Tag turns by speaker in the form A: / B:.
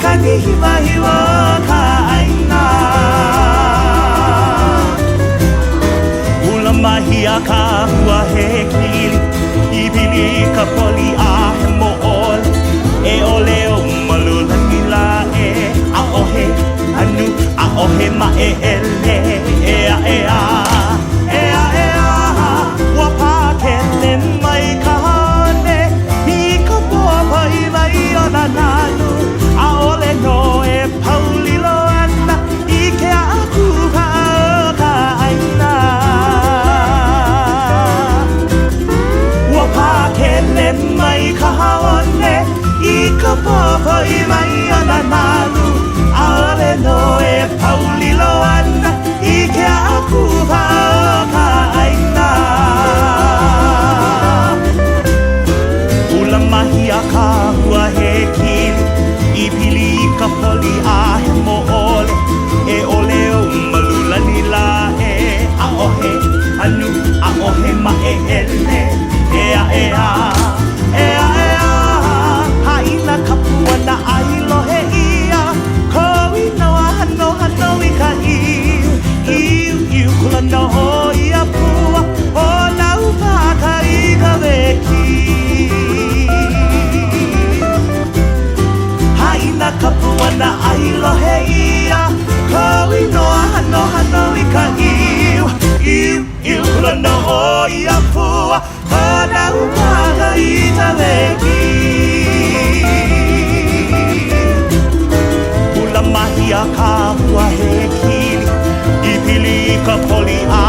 A: hiwa ka aina Ula mahia ka hua he kili I pili ka poli a he mo'ol E ole o malula nila e A ohe anu a ohe ma e ele E a e a E a e a Wapa kele mai ka hane I ka poa pai mai o na nanu A ole no e paulilo ana I ke aku ka ka aina Wapa kele mai ka hane I ka poa pai mai o na nanu A ole no e paulilo ana I ke aku ka ka aina Ula mahia ka hua he kili I pili ka poli a he mo'ole E ole o malula nila e A ohe anu a ohe ma e ele E a e a E a e a Haina kapua na ailo he ia Ko i noa hano hano i ka iu Iu iu kula no o ia pua O na upaka i ka weki Haina kapua na ailo he ia Ko i noa hano hano i ka iu Iu iu kula no o ia pua O na upaka i ka weki Ula mahia ka hua he kili I pili ka poli a